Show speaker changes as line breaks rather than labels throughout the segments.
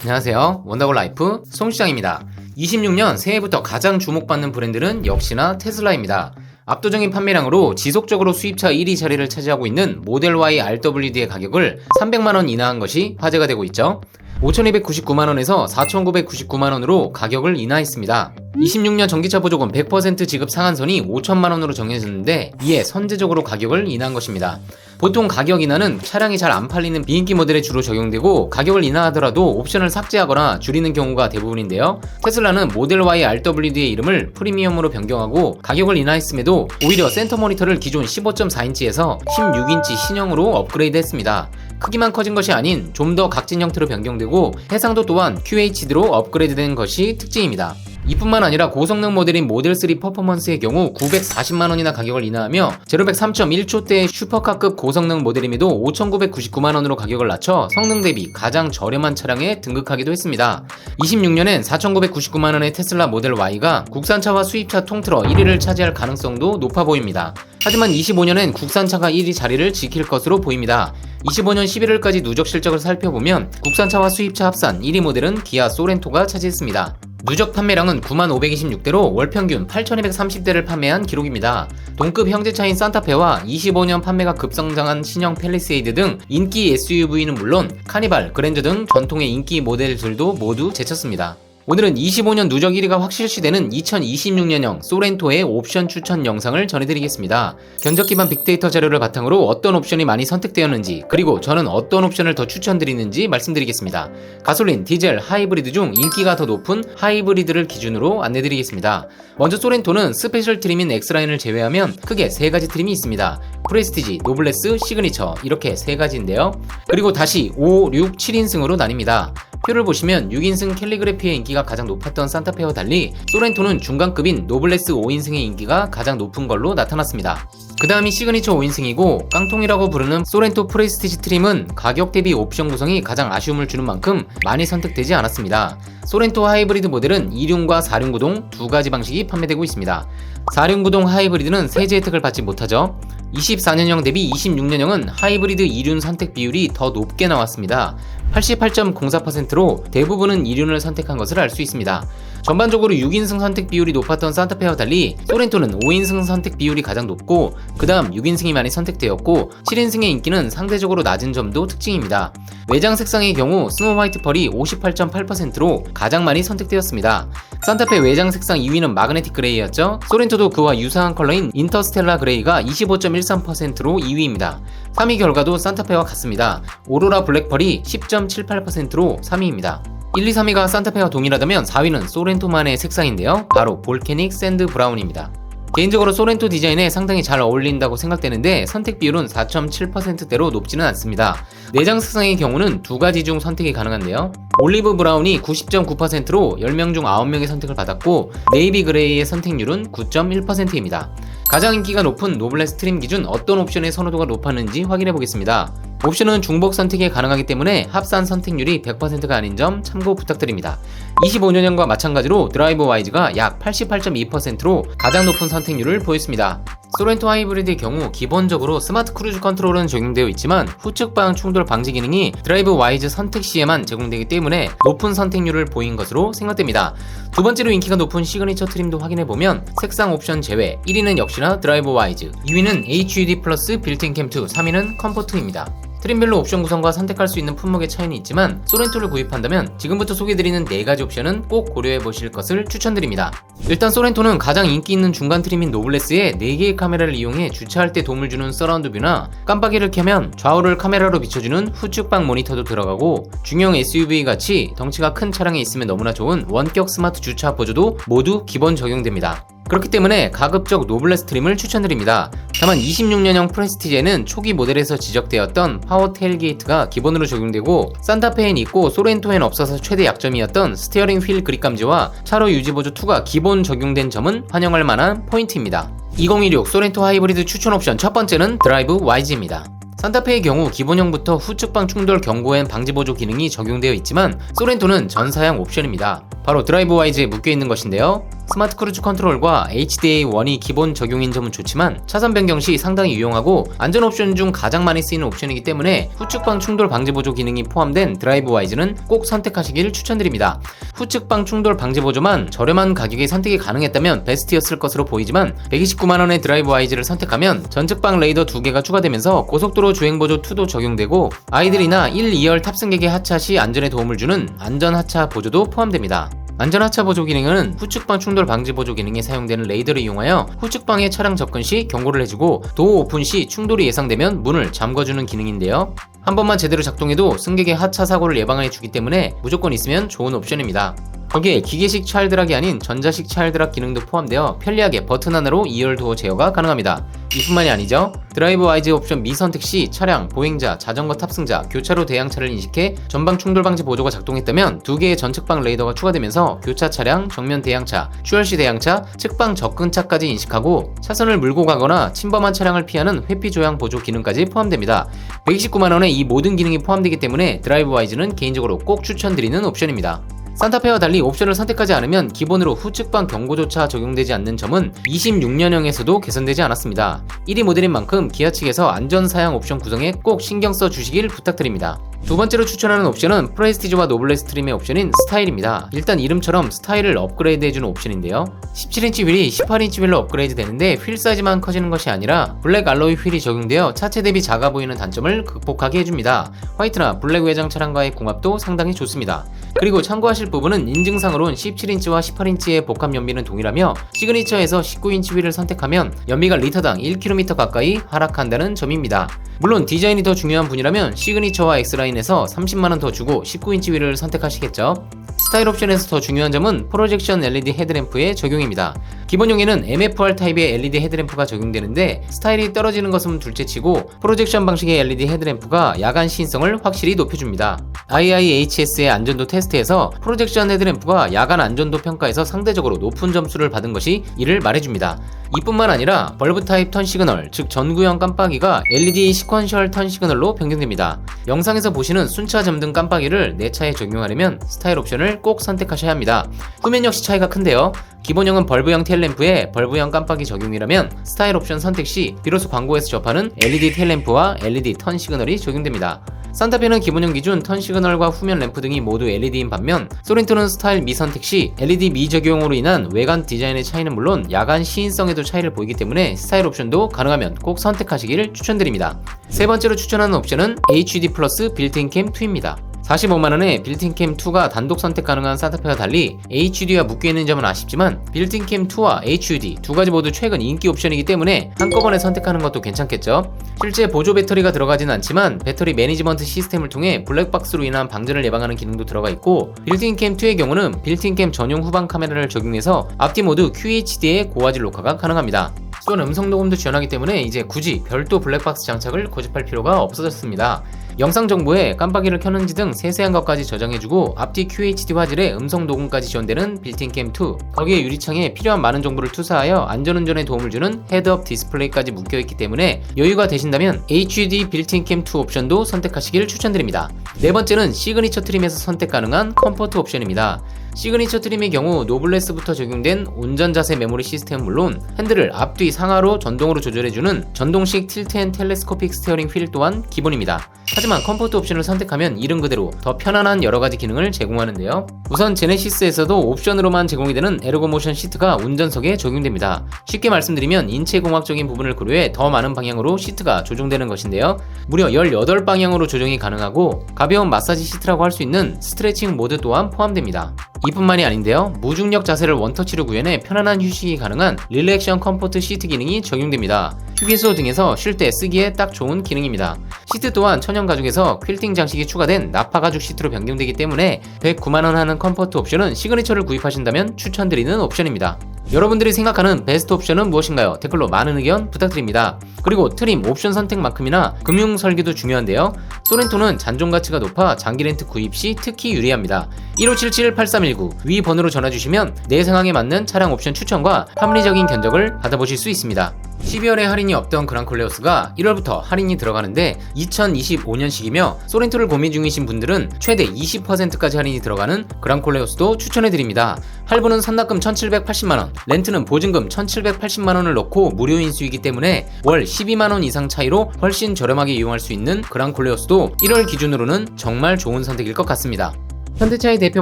안녕하세요. 원더골 라이프 송시장입니다. 26년 새해부터 가장 주목받는 브랜드는 역시나 테슬라입니다. 압도적인 판매량으로 지속적으로 수입차 1위 자리를 차지하고 있는 모델 Y RWD의 가격을 300만원 인하한 것이 화제가 되고 있죠. 5,299만원에서 4,999만원으로 가격을 인하했습니다. 26년 전기차 보조금 100% 지급 상한선이 5천만원으로 정해졌는데 이에 선제적으로 가격을 인하한 것입니다. 보통 가격 인하는 차량이 잘 안 팔리는 비인기 모델에 주로 적용되고 가격을 인하하더라도 옵션을 삭제하거나 줄이는 경우가 대부분인데요. 테슬라는 모델 Y RWD의 이름을 프리미엄으로 변경하고 가격을 인하했음에도 오히려 센터 모니터를 기존 15.4인치에서 16인치 신형으로 업그레이드했습니다. 크기만 커진 것이 아닌 좀 더 각진 형태로 변경되고 해상도 또한 QHD로 업그레이드된 것이 특징입니다. 이뿐만 아니라 고성능 모델인 모델3 퍼포먼스의 경우 940만원이나 가격을 인하하며 제로백 3.1초대의 슈퍼카급 고성능 모델임에도 5,999만원으로 가격을 낮춰 성능 대비 가장 저렴한 차량에 등극하기도 했습니다. 26년엔 4,999만원의 테슬라 모델 Y가 국산차와 수입차 통틀어 1위를 차지할 가능성도 높아 보입니다. 하지만 25년엔 국산차가 1위 자리를 지킬 것으로 보입니다. 25년 11월까지 누적 실적을 살펴보면 국산차와 수입차 합산 1위 모델은 기아 소렌토가 차지했습니다. 누적 판매량은 9526대로 월평균 8230대를 판매한 기록입니다. 동급 형제차인 산타페와 25년 판매가 급성장한 신형 팰리세이드 등 인기 SUV는 물론 카니발, 그랜저 등 전통의 인기 모델들도 모두 제쳤습니다. 오늘은 25년 누적 1위가 확실시되는 2026년형 소렌토의 옵션 추천 영상을 전해드리겠습니다. 견적 기반 빅데이터 자료를 바탕으로 어떤 옵션이 많이 선택되었는지, 그리고 저는 어떤 옵션을 더 추천드리는지 말씀드리겠습니다. 가솔린, 디젤, 하이브리드 중 인기가 더 높은 하이브리드를 기준으로 안내드리겠습니다. 먼저 소렌토는 스페셜 트림인 X라인을 제외하면 크게 3가지 트림이 있습니다. 프레스티지, 노블레스, 시그니처 이렇게 3가지인데요. 그리고 다시 5, 6, 7인승으로 나뉩니다. 표를 보시면 6인승 캘리그래피의 인기가 가장 높았던 산타페와 달리 소렌토는 중간급인 노블레스 5인승의 인기가 가장 높은 걸로 나타났습니다. 그 다음이 시그니처 5인승이고 깡통이라고 부르는 소렌토 프레스티지 트림은 가격 대비 옵션 구성이 가장 아쉬움을 주는 만큼 많이 선택되지 않았습니다. 소렌토 하이브리드 모델은 2륜과 4륜 구동 2가지 방식이 판매되고 있습니다. 4륜 구동 하이브리드는 세제 혜택을 받지 못하죠. 24년형 대비 26년형은 하이브리드 2륜 선택 비율이 더 높게 나왔습니다. 88.04%로 대부분은 2륜을 선택한 것을 알 수 있습니다. 전반적으로 6인승 선택 비율이 높았던 산타페와 달리 소렌토는 5인승 선택 비율이 가장 높고 그 다음 6인승이 많이 선택되었고 7인승의 인기는 상대적으로 낮은 점도 특징입니다. 외장 색상의 경우 스노우 화이트 펄이 58.8%로 가장 많이 선택되었습니다. 산타페 외장 색상 2위는 마그네틱 그레이였죠. 소렌토도 그와 유사한 컬러인 인터스텔라 그레이가 25.13%로 2위입니다. 3위 결과도 산타페와 같습니다. 오로라 블랙 펄이 10.78%로 3위입니다. 1, 2, 3위가 산타페와 동일하다면 4위는 소렌토만의 색상인데요. 바로 볼케닉 샌드 브라운입니다. 개인적으로 소렌토 디자인에 상당히 잘 어울린다고 생각되는데 선택 비율은 4.7%대로 높지는 않습니다. 내장 색상의 경우는 2가지 중 선택이 가능한데요. 올리브 브라운이 90.9%로 10명 중 9명의 선택을 받았고 네이비 그레이의 선택률은 9.1%입니다. 가장 인기가 높은 노블레스 트림 기준 어떤 옵션의 선호도가 높았는지 확인해 보겠습니다. 옵션은 중복 선택이 가능하기 때문에 합산 선택률이 100%가 아닌 점 참고 부탁드립니다. 25년형과 마찬가지로 드라이브 와이즈가 약 88.2%로 가장 높은 선택률을 보였습니다. 소렌토 하이브리드의 경우 기본적으로 스마트 크루즈 컨트롤은 적용되어 있지만 후측 방향 충돌 방지 기능이 드라이브 와이즈 선택 시에만 제공되기 때문에 높은 선택률을 보인 것으로 생각됩니다. 두 번째로 인기가 높은 시그니처 트림도 확인해보면 색상 옵션 제외 1위는 역시나 드라이브 와이즈, 2위는 HUD 플러스 빌트인 캠2, 3위는 컴포트입니다. 트림별로 옵션 구성과 선택할 수 있는 품목의 차이는 있지만 소렌토를 구입한다면 지금부터 소개드리는 4가지 옵션은 꼭 고려해보실 것을 추천드립니다. 일단 소렌토는 가장 인기 있는 중간 트림인 노블레스에 4개의 카메라를 이용해 주차할 때 도움을 주는 서라운드 뷰나 깜빡이를 켜면 좌우를 카메라로 비춰주는 후측방 모니터도 들어가고 중형 SUV 같이 덩치가 큰 차량에 있으면 너무나 좋은 원격 스마트 주차 보조도 모두 기본 적용됩니다. 그렇기 때문에 가급적 노블레스 트림을 추천드립니다. 다만 26년형 프레스티지에는 초기 모델에서 지적되었던 파워 테일게이트가 기본으로 적용되고 산타페엔 있고 소렌토엔 없어서 최대 약점이었던 스티어링 휠 그립 감지와 차로 유지 보조 2가 기본 적용된 점은 환영할 만한 포인트입니다. 2016 소렌토 하이브리드 추천 옵션 첫 번째는 드라이브 와이즈입니다. 산타페의 경우 기본형부터 후측방 충돌 경고엔 방지 보조 기능이 적용되어 있지만 소렌토는 전사양 옵션입니다. 바로 드라이브 와이즈에 묶여있는 것인데요. 스마트 크루즈 컨트롤과 HDA1이 기본 적용인 점은 좋지만 차선 변경 시 상당히 유용하고 안전 옵션 중 가장 많이 쓰이는 옵션이기 때문에 후측방 충돌 방지 보조 기능이 포함된 드라이브와이즈는 꼭 선택하시길 추천드립니다. 후측방 충돌 방지 보조만 저렴한 가격에 선택이 가능했다면 베스트였을 것으로 보이지만 129만원의 드라이브와이즈를 선택하면 전측방 레이더 2개가 추가되면서 고속도로 주행보조 2도 적용되고 아이들이나 1, 2열 탑승객의 하차 시 안전에 도움을 주는 안전하차 보조도 포함됩니다. 안전하차 보조 기능은 후측방 충돌 방지 보조 기능에 사용되는 레이더를 이용하여 후측방에 차량 접근 시 경고를 해주고 도어 오픈 시 충돌이 예상되면 문을 잠궈주는 기능인데요. 한 번만 제대로 작동해도 승객의 하차 사고를 예방해주기 때문에 무조건 있으면 좋은 옵션입니다. 거기에 기계식 차일드락이 아닌 전자식 차일드락 기능도 포함되어 편리하게 버튼 하나로 2열 도어 제어가 가능합니다. 이뿐만이 아니죠. 드라이브와이즈 옵션 미선택 시 차량, 보행자, 자전거 탑승자, 교차로 대항차를 인식해 전방 충돌 방지 보조가 작동했다면 2개의 전측방 레이더가 추가되면서 교차 차량, 정면 대항차, 추월시 대항차, 측방 접근차까지 인식하고 차선을 물고 가거나 침범한 차량을 피하는 회피 조향 보조 기능까지 포함됩니다. 129만원에 이 모든 기능이 포함되기 때문에 드라이브와이즈는 개인적으로 꼭 추천드리는 옵션입니다. 산타페와 달리 옵션을 선택하지 않으면 기본으로 후측방 경고조차 적용되지 않는 점은 26년형에서도 개선되지 않았습니다. 1위 모델인 만큼 기아 측에서 안전사양 옵션 구성에 꼭 신경 써 주시길 부탁드립니다. 두 번째로 추천하는 옵션은 프레스티지와 노블레스 트림의 옵션인 스타일입니다. 일단 이름처럼 스타일을 업그레이드해주는 옵션인데요. 17인치 휠이 18인치 휠로 업그레이드 되는데 휠 사이즈만 커지는 것이 아니라 블랙 알로이 휠이 적용되어 차체 대비 작아 보이는 단점을 극복하게 해줍니다. 화이트나 블랙 외장 차량과의 궁합도 상당히 좋습니다. 그리고 참고하실 부분은 인증상으론 17인치와 18인치의 복합 연비는 동일하며 시그니처에서 19인치 휠을 선택하면 연비가 리터당 1km 가까이 하락한다는 점입니다. 물론 디자인이 더 중요한 분이라면 시그니처와 X라인에서 30만원 더 주고 19인치 휠을 선택하시겠죠. 스타일 옵션에서 더 중요한 점은 프로젝션 LED 헤드램프의 적용입니다. 기본용에는 MFR 타입의 LED 헤드램프가 적용되는데 스타일이 떨어지는 것은 둘째치고 프로젝션 방식의 LED 헤드램프가 야간 시인성을 확실히 높여줍니다. IIHS의 안전도 테스트에서 프로젝션 헤드램프가 야간 안전도 평가에서 상대적으로 높은 점수를 받은 것이 이를 말해줍니다. 이뿐만 아니라 벌브 타입 턴 시그널, 즉 전구형 깜빡이가 LED 시퀀셜 턴 시그널로 변경됩니다. 영상에서 보시는 순차 점등 깜빡이를 내 차에 적용하려면 스타일 옵션을 꼭 선택하셔야 합니다. 후면 역시 차이가 큰데요. 기본형은 벌브형 테일램프에 벌브형 깜빡이 적용이라면 스타일 옵션 선택 시 비로소 광고에서 접하는 LED 테일램프와 LED 턴 시그널이 적용됩니다. 산타페는 기본형 기준 턴 시그널과 후면 램프 등이 모두 LED인 반면 소렌토는 스타일 미선택 시 LED 미적용으로 인한 외관 디자인의 차이는 물론 야간 시인성에도 차이를 보이기 때문에 스타일 옵션도 가능하면 꼭 선택하시길 추천드립니다. 세 번째로 추천하는 옵션은 HD 플러스 빌트인 캠 2입니다. 45만원에 빌트인 캠 2가 단독 선택 가능한 산타페와 달리 HD와 묶여있는 점은 아쉽지만 빌트인 캠 2와 HUD 두 가지 모두 최근 인기 옵션이기 때문에 한꺼번에 선택하는 것도 괜찮겠죠. 실제 보조 배터리가 들어가진 않지만 배터리 매니지먼트 시스템을 통해 블랙박스로 인한 방전을 예방하는 기능도 들어가 있고 빌트인 캠 2의 경우는 빌트인 캠 전용 후방 카메라를 적용해서 앞뒤 모두 QHD의 고화질 녹화가 가능합니다. 또한 음성 녹음도 지원하기 때문에 이제 굳이 별도 블랙박스 장착을 고집할 필요가 없어졌습니다. 영상 정보에 깜빡이를 켜는지 등 세세한 것까지 저장해주고 앞뒤 QHD 화질에 음성 녹음까지 지원되는 빌트인 캠 2, 거기에 유리창에 필요한 많은 정보를 투사하여 안전운전에 도움을 주는 헤드업 디스플레이까지 묶여있기 때문에 여유가 되신다면 HD 빌트인 캠 2 옵션도 선택하시길 추천드립니다. 네 번째는 시그니처 트림에서 선택 가능한 컴포트 옵션입니다. 시그니처 트림의 경우 노블레스부터 적용된 온전자세 메모리 시스템은 물론 핸들을 앞뒤 상하로 전동으로 조절해주는 전동식 틸트 앤 텔레스코픽 스티어링 휠 또한 기본입니다. 하지만 컴포트 옵션을 선택하면 이름 그대로 더 편안한 여러가지 기능을 제공하는데요. 우선 제네시스에서도 옵션으로만 제공이 되는 에르고모션 시트가 운전석에 적용됩니다. 쉽게 말씀드리면 인체공학적인 부분을 고려해 더 많은 방향으로 시트가 조정되는 것인데요. 무려 18방향으로 조정이 가능하고 가벼운 마사지 시트라고 할 수 있는 스트레칭 모드 또한 포함됩니다. 이뿐만이 아닌데요. 무중력 자세를 원터치로 구현해 편안한 휴식이 가능한 릴렉션 컴포트 시트 기능이 적용됩니다. 휴게소 등에서 쉴 때 쓰기에 딱 좋은 기능입니다. 시트 또한 천연 가죽에서 퀼팅 장식이 추가된 나파 가죽 시트로 변경되기 때문에 109만원 하는 컴포트 옵션은 시그니처를 구입하신다면 추천드리는 옵션입니다. 여러분들이 생각하는 베스트 옵션은 무엇인가요? 댓글로 많은 의견 부탁드립니다. 그리고 트림 옵션 선택만큼이나 금융 설계도 중요한데요. 소렌토는 잔존 가치가 높아 장기 렌트 구입 시 특히 유리합니다. 1577-8319 위 번호로 전화주시면 내 상황에 맞는 차량 옵션 추천과 합리적인 견적을 받아보실 수 있습니다. 12월에 할인이 없던 그랑콜레오스가 1월부터 할인이 들어가는데 2025년식이며 소렌토를 고민 중이신 분들은 최대 20%까지 할인이 들어가는 그랑콜레오스도 추천해드립니다. 할부는 선납금 1,780만원, 렌트는 보증금 1,780만원을 넣고 무료 인수이기 때문에 월 12만원 이상 차이로 훨씬 저렴하게 이용할 수 있는 그랑콜레오스도 1월 기준으로는 정말 좋은 선택일 것 같습니다. 현대차의 대표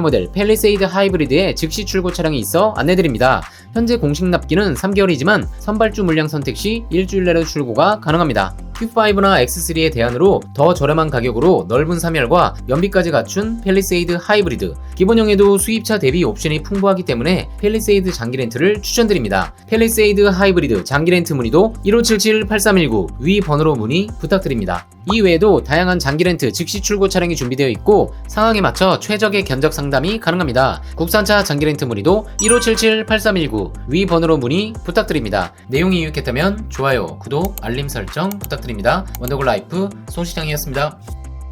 모델 팰리세이드 하이브리드에 즉시 출고 차량이 있어 안내드립니다. 현재 공식 납기는 3개월이지만 선발주 물량 선택 시 일주일 내로 출고가 가능합니다. Q5나 X3의 대안으로 더 저렴한 가격으로 넓은 3열과 연비까지 갖춘 팰리세이드 하이브리드, 기본형에도 수입차 대비 옵션이 풍부하기 때문에 팰리세이드 장기 렌트를 추천드립니다. 팰리세이드 하이브리드 장기 렌트 문의도 1577-8319 위 번호로 문의 부탁드립니다. 이외에도 다양한 장기 렌트 즉시 출고 차량이 준비되어 있고 상황에 맞춰 최적의 견적 상담이 가능합니다. 국산차 장기 렌트 문의도 1577-8319 위 번호로 문의 부탁드립니다. 내용이 유익했다면 좋아요, 구독, 알림 설정 부탁드립니다. 원더골 라이프 송 시장이었습니다.